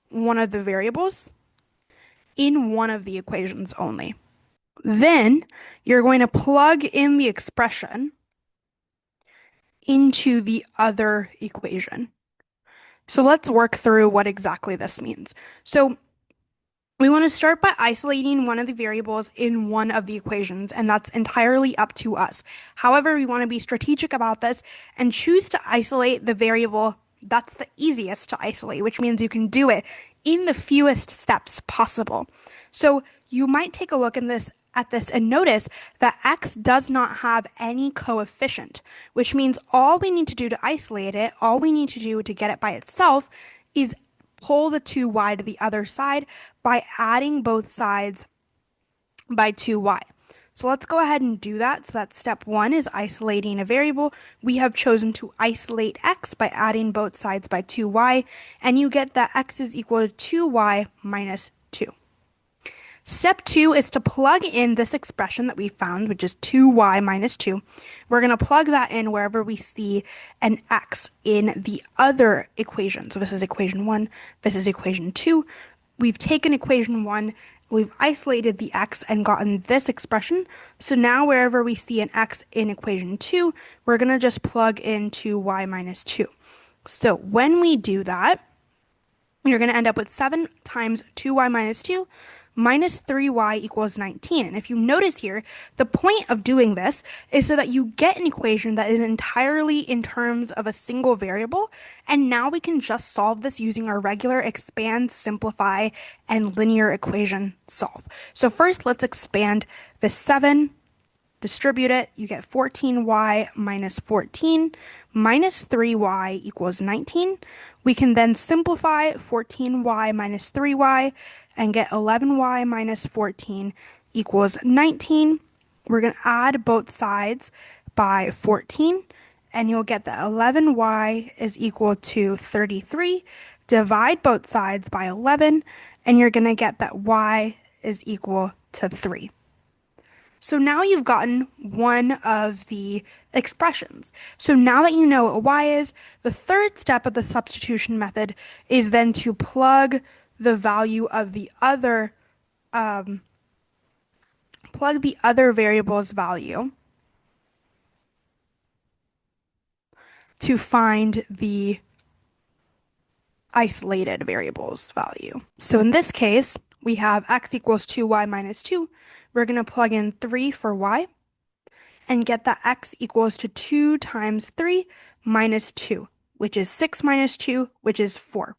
S1: one of the variables in one of the equations only. Then you're going to plug in the expression into the other equation. So let's work through what exactly this means. So we want to start by isolating one of the variables in one of the equations, and that's entirely up to us. However, we want to be strategic about this and choose to isolate the variable that's the easiest to isolate, which means you can do it in the fewest steps possible. So you might take a look at this and notice that x does not have any coefficient, which means all we need to do to isolate it, all we need to do to get it by itself is pull the 2y to the other side by adding both sides by 2y. So let's go ahead and do that. So that's step 1 is isolating a variable. We have chosen to isolate x by adding both sides by 2y, and you get that x is equal to 2y minus 2. Step 2 is to plug in this expression that we found, which is 2y minus 2. We're going to plug that in wherever we see an x in the other equation. So this is equation 1, this is equation 2. We've taken equation 1, we've isolated the x and gotten this expression. So now wherever we see an x in equation 2, we're going to just plug in 2y minus 2. So when we do that, you're going to end up with 7 times 2y minus 2 minus 3y equals 19. And if you notice here, the point of doing this is so that you get an equation that is entirely in terms of a single variable. And now we can just solve this using our regular expand, simplify, and linear equation solve. So first, let's expand the 7. Distribute it, you get 14y minus 14 minus 3y equals 19. We can then simplify 14y minus 3y and get 11y minus 14 equals 19. We're going to add both sides by 14, and you'll get that 11y is equal to 33. Divide both sides by 11, and you're going to get that y is equal to 3. So now you've gotten one of the expressions. So now that you know what y is, the third step of the substitution method is then to plug the value of the other, variable's value to find the isolated variable's value. So in this case, we have x equals 2y minus 2. We're going to plug in 3 for y and get that x equals to 2 times 3 minus 2, which is 6 minus 2, which is 4.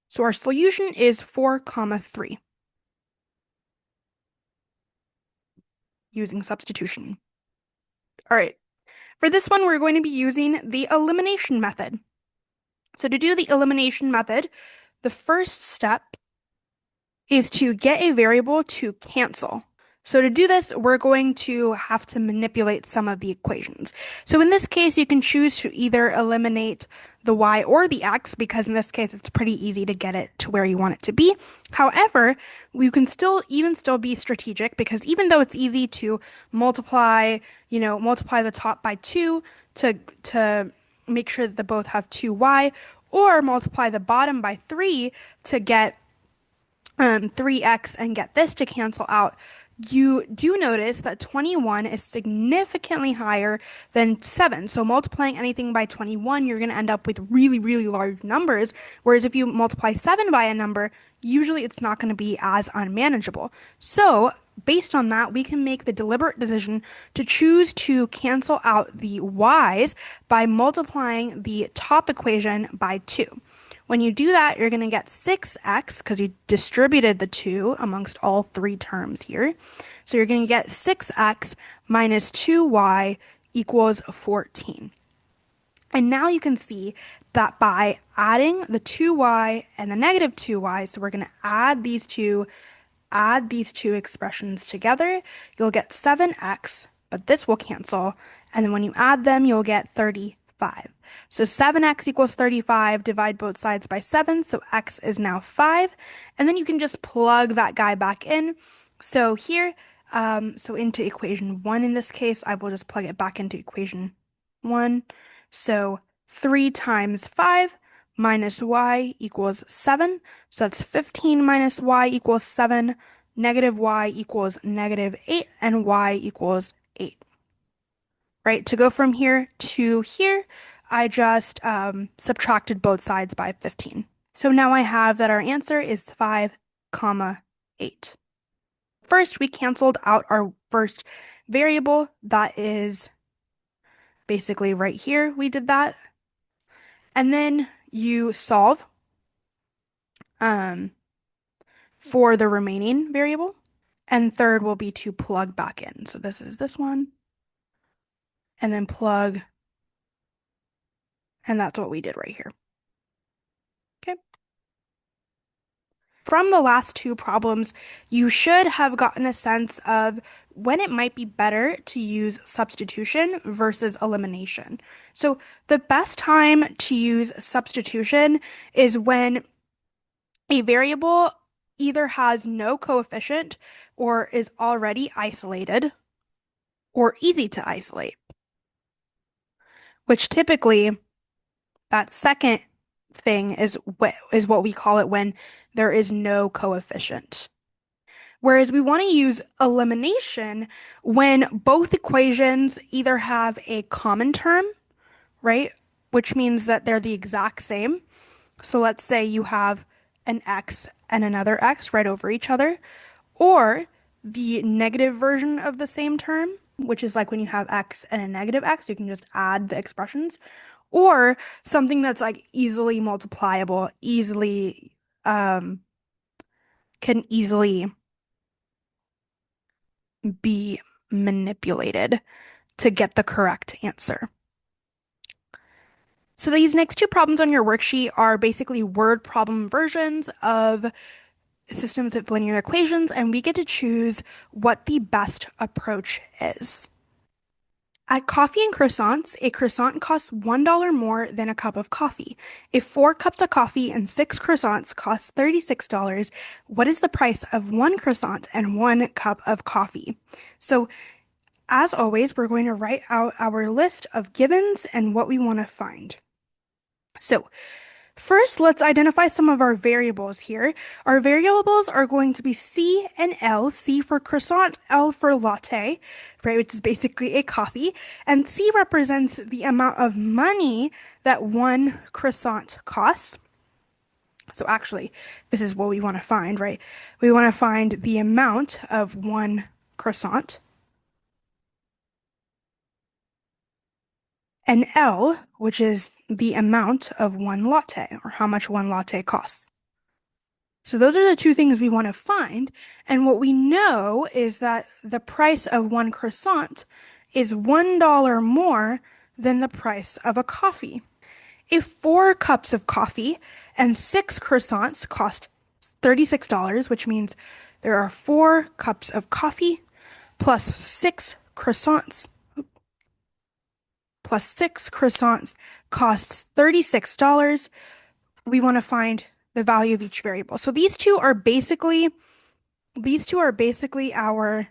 S1: So our solution is 4 comma 3 using substitution. All right, for this one, we're going to be using the elimination method. So to do the elimination method, the first step is to get a variable to cancel. So to do this, we're going to have to manipulate some of the equations. So in this case, you can choose to either eliminate the y or the x, because in this case, it's pretty easy to get it to where you want it to be. However, we can still be strategic, because even though it's easy to multiply, multiply the top by 2 to make sure that they both have 2y, or multiply the bottom by 3 to get 3x and get this to cancel out, you do notice that 21 is significantly higher than 7. So multiplying anything by 21, you're going to end up with really, really large numbers. Whereas if you multiply 7 by a number, usually it's not going to be as unmanageable. So based on that, we can make the deliberate decision to choose to cancel out the y's by multiplying the top equation by 2. When you do that, you're going to get 6x because you distributed the 2 amongst all 3 terms here. So you're going to get 6x minus 2y equals 14. And now you can see that by adding the 2y and the negative 2y, so we're going to add these two expressions together, you'll get 7x, but this will cancel. And then when you add them, you'll get 35. So 7x equals 35, divide both sides by 7, so x is now 5. And then you can just plug that guy back in. So here, so into equation 1 in this case, I will just plug it back into equation 1. So 3 times 5 minus y equals 7. So that's 15 minus y equals 7, negative y equals negative 8, and y equals 8. Right, to go from here to here, I just subtracted both sides by 15. So now I have that our answer is 5 comma 8. First, we canceled out our first variable. That is basically right here. We did that. And then you solve for the remaining variable. And third will be to plug back in. So this is this one. And then plug. And that's what we did right here. Okay. From the last two problems, you should have gotten a sense of when it might be better to use substitution versus elimination. So the best time to use substitution is when a variable either has no coefficient or is already isolated or easy to isolate, which typically that second thing is what we call it when there is no coefficient. Whereas we want to use elimination when both equations either have a common term, right? Which means that they're the exact same. So let's say you have an x and another x right over each other, or the negative version of the same term, which is like when you have x and a negative x, you can just add the expressions, or something that's like easily multipliable, can easily be manipulated to get the correct answer. So these next two problems on your worksheet are basically word problem versions of systems of linear equations, and we get to choose what the best approach is. At Coffee and Croissants, a croissant costs $1 more than a cup of coffee. If 4 cups of coffee and 6 croissants cost $36, what is the price of 1 croissant and 1 cup of coffee? So, as always, we're going to write out our list of givens and what we want to find. So, first, let's identify some of our variables here. Our variables are going to be C and L, C for croissant, L for latte, right, which is basically a coffee, and C represents the amount of money that 1 croissant costs, So actually, this is what we want to find, right? We want to find the amount of one croissant, and L, which is the amount of one latte, or how much one latte costs. So those are the two things we want to find. And what we know is that the price of one croissant is $1 more than the price of a coffee. If 4 cups of coffee and 6 croissants cost $36, which means there are 4 cups of coffee plus 6 croissants, costs $36. We want to find the value of each variable. So these two are basically our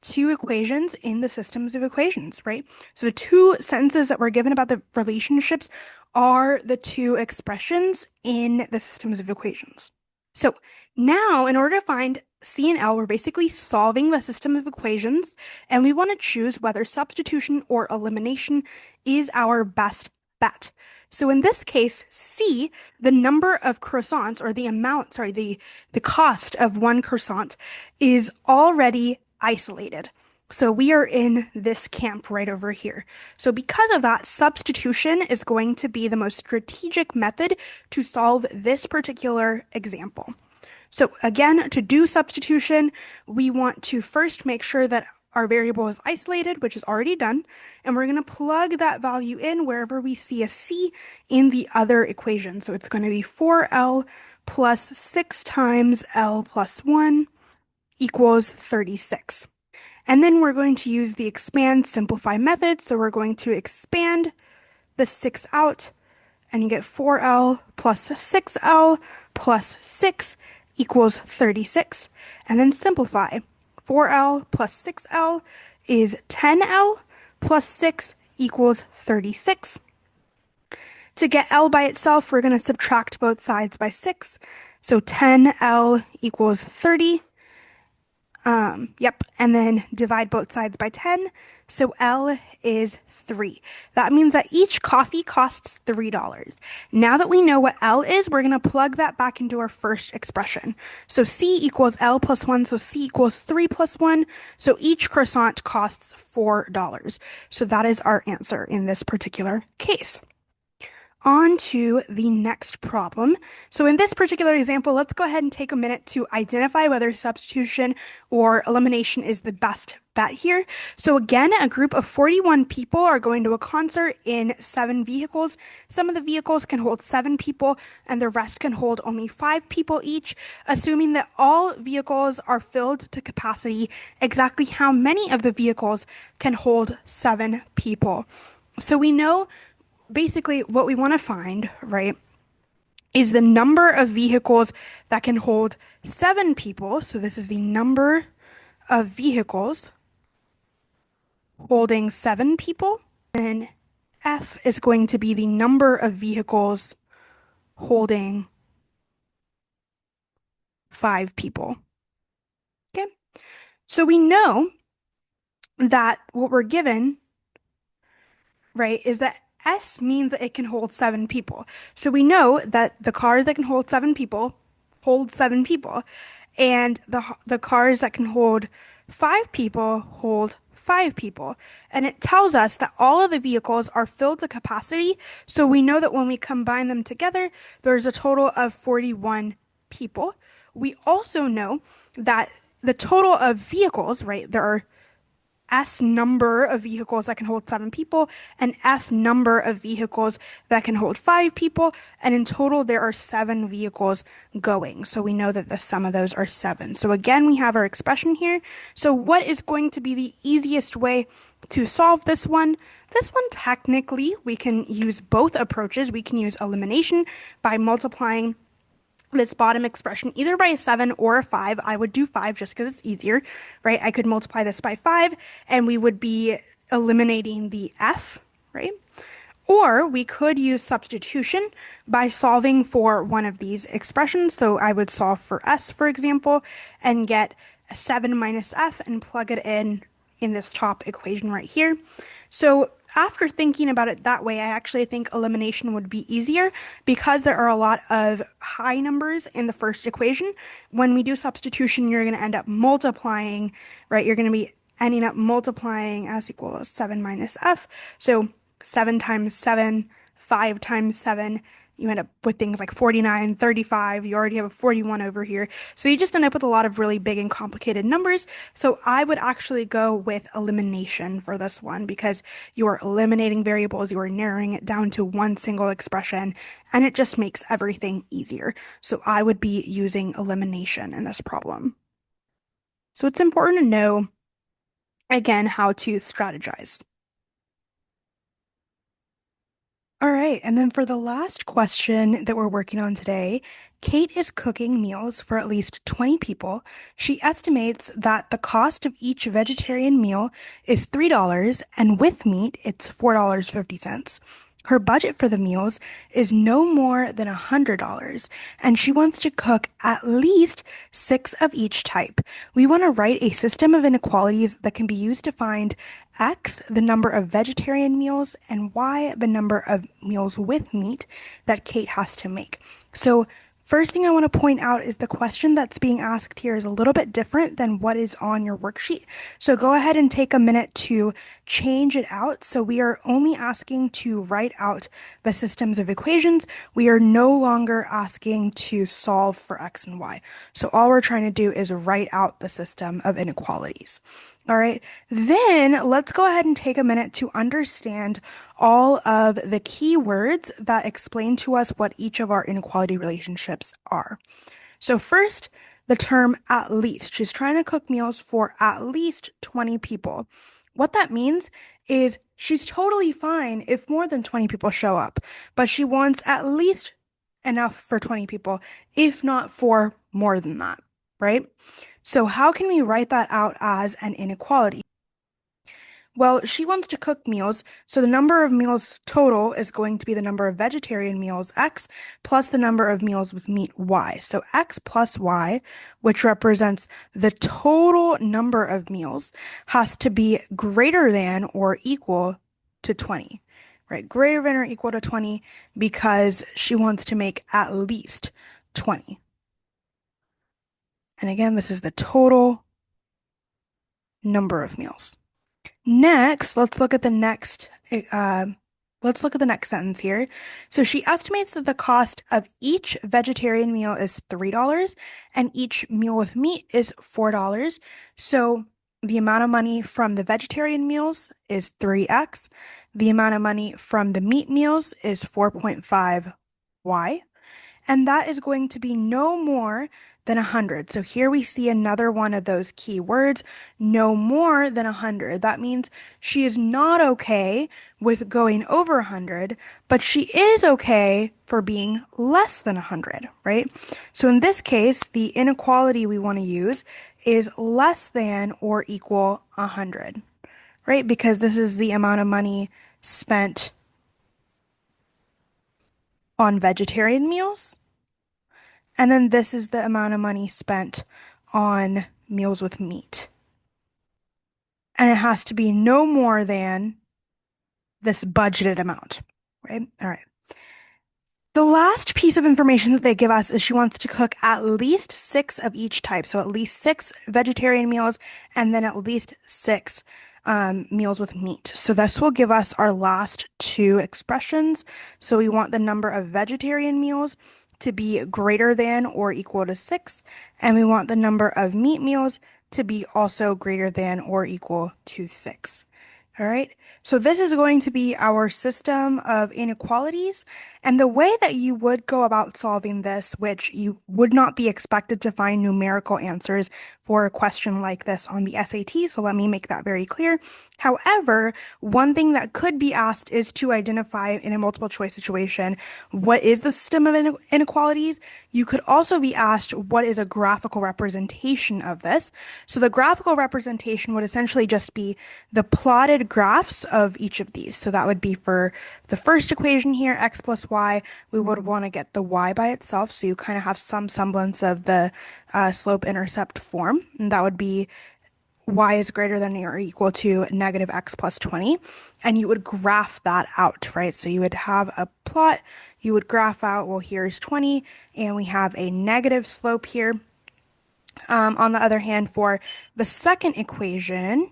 S1: two equations in the systems of equations, right? So the two sentences that we're given about the relationships are the two expressions in the systems of equations. So now, in order to find C and L, we're basically solving the system of equations, and we want to choose whether substitution or elimination is our best bet. So in this case, C, the number of croissants, or the amount, sorry, the cost of one croissant is already isolated. So we are in this camp right over here. So because of that, substitution is going to be the most strategic method to solve this particular example. So again, to do substitution, we want to first make sure that our variable is isolated, which is already done, and we're going to plug that value in wherever we see a C in the other equation. So it's going to be 4L plus 6 times L plus 1 equals 36. And then we're going to use the expand simplify method. So we're going to expand the 6 out, and you get 4L plus 6L plus 6 equals 36. And then simplify. 4L plus 6L is 10L plus 6 equals 36. To get L by itself, we're going to subtract both sides by 6. So 10L equals 30. And then divide both sides by 10. So L is 3. That means that each coffee costs $3. Now that we know what L is, we're going to plug that back into our first expression. So C equals L plus 1, so C equals 3 plus 1. So each croissant costs $4. So that is our answer in this particular case. On to the next problem. So in this particular example, let's go ahead and take a minute to identify whether substitution or elimination is the best bet here. So again, a group of 41 people are going to a concert in 7 vehicles. Some of the vehicles can hold 7 people and the rest can hold only 5 people each. Assuming that all vehicles are filled to capacity, exactly how many of the vehicles can hold 7 people? So we know basically what we want to find, right, is the number of vehicles that can hold 7 people. So this is the number of vehicles holding 7 people. And F is going to be the number of vehicles holding 5 people. Okay. So we know that what we're given, right, is that S means that it can hold 7 people. So we know that the cars that can hold 7 people hold 7 people, and the cars that can hold 5 people hold 5 people. And it tells us that all of the vehicles are filled to capacity. So we know that when we combine them together, there's a total of 41 people. We also know that the total of vehicles, right, there are S number of vehicles that can hold 7 people and F number of vehicles that can hold 5 people. And in total, there are 7 vehicles going. So we know that the sum of those are 7. So again, we have our expression here. So what is going to be the easiest way to solve this one? This one, technically, we can use both approaches. We can use elimination by multiplying this bottom expression either by a 7 or a 5. I would do 5 just because it's easier, right? I could multiply this by 5 and we would be eliminating the F, right? Or we could use substitution by solving for one of these expressions. So I would solve for S, for example, and get a 7 minus F and plug it in this top equation right here. So after thinking about it that way, I actually think elimination would be easier because there are a lot of high numbers in the first equation. When we do substitution, you're going to end up multiplying, right? You're going to be ending up multiplying s equals 7 minus f. So 7 times 7, 5 times 7, you end up with things like 49, 35. You already have a 41 over here. So you just end up with a lot of really big and complicated numbers. So I would actually go with elimination for this one because you are eliminating variables, you are narrowing it down to one single expression, and it just makes everything easier. So I would be using elimination in this problem. So it's important to know, again, how to strategize. All right, and then for the last question that we're working on today, Kate is cooking meals for at least 20 people. She estimates that the cost of each vegetarian meal is $3, and with meat, it's $4.50. Her budget for the meals is no more than $100, and she wants to cook at least six of each type. We want to write a system of inequalities that can be used to find X, the number of vegetarian meals, and Y, the number of meals with meat that Kate has to make. So first thing I want to point out is the question that's being asked here is a little bit different than what is on your worksheet. So go ahead and take a minute to change it out. So we are only asking to write out the systems of equations. We are no longer asking to solve for X and Y. So all we're trying to do is write out the system of inequalities. All right, then let's go ahead and take a minute to understand all of the key words that explain to us what each of our inequality relationships are. So first, the term at least. She's trying to cook meals for at least 20 people. What that means is she's totally fine if more than 20 people show up, but she wants at least enough for 20 people, if not for more than that, right? So how can we write that out as an inequality? Well, she wants to cook meals, so the number of meals total is going to be the number of vegetarian meals, X, plus the number of meals with meat, Y. So X plus Y, which represents the total number of meals, has to be greater than or equal to 20, right? Greater than or equal to 20 because she wants to make at least 20. And again, this is the total number of meals. Next, let's look at the next sentence here. So she estimates that the cost of each vegetarian meal is $3 and each meal with meat is $4. So the amount of money from the vegetarian meals is 3x. The amount of money from the meat meals is 4.5y. And that is going to be no more than 100. So here we see another one of those key words, no more than 100. That means she is not okay with going over 100, but she is okay for being less than 100, right? So in this case, the inequality we want to use is less than or equal 100, right? Because this is the amount of money spent on vegetarian meals. And then this is the amount of money spent on meals with meat. And it has to be no more than this budgeted amount, right? All right. The last piece of information that they give us is she wants to cook at least six of each type. So at least six vegetarian meals and then at least six meals with meat. So this will give us our last two expressions. So we want the number of vegetarian meals to be greater than or equal to 6, and we want the number of meat meals to be also greater than or equal to 6. All right, so this is going to be our system of inequalities, and the way that you would go about solving this, which you would not be expected to find numerical answers for a question like this on the SAT, so let me make that very clear. However, one thing that could be asked is to identify in a multiple choice situation, what is the system of inequalities? You could also be asked, what is a graphical representation of this? So the graphical representation would essentially just be the plotted graphs of each of these. So that would be for the first equation here, x plus y, we would want to get the y by itself. So you kind of have some semblance of the slope-intercept form. And that would be y is greater than or equal to negative x plus 20, and you would graph that out, right? So you would have a plot, you would graph out, well, here's 20, and we have a negative slope here. On the other hand, for the second equation,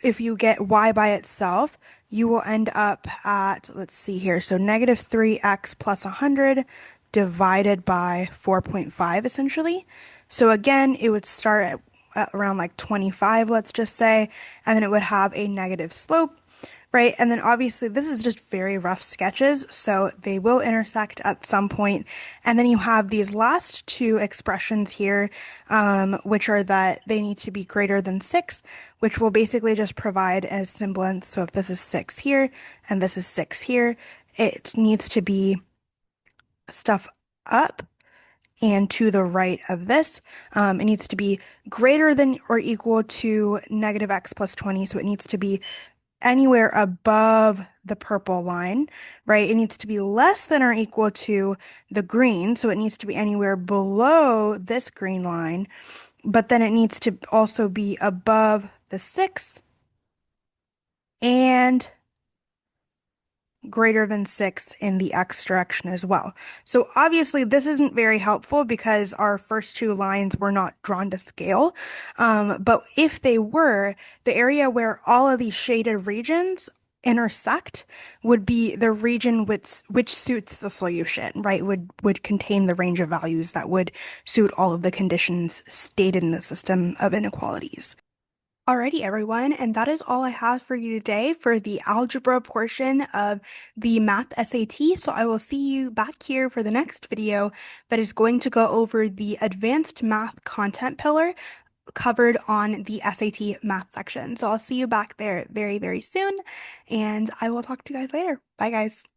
S1: if you get y by itself, you will end up at, let's see here, so negative 3x plus 100 divided by 4.5 essentially. So again, it would start at around like 25, let's just say, and then it would have a negative slope, right? And then obviously this is just very rough sketches, so they will intersect at some point. And then you have these last two expressions here, which are that they need to be greater than 6, which will basically just provide a semblance. So if this is 6 here and this is 6 here, it needs to be stuff up and to the right of this. It needs to be greater than or equal to negative x plus 20, so it needs to be anywhere above the purple line, right? It needs to be less than or equal to the green, so it needs to be anywhere below this green line, but then it needs to also be above the 6 and greater than 6 in the x direction as well. So obviously this isn't very helpful because our first two lines were not drawn to scale. But if they were, the area where all of these shaded regions intersect would be the region which suits the solution, right? Would contain the range of values that would suit all of the conditions stated in the system of inequalities. Alrighty, everyone, and that is all I have for you today for the algebra portion of the math SAT. So I will see you back here for the next video that is going to go over the advanced math content pillar covered on the SAT math section. So I'll see you back there very, very soon, and I will talk to you guys later. Bye, guys.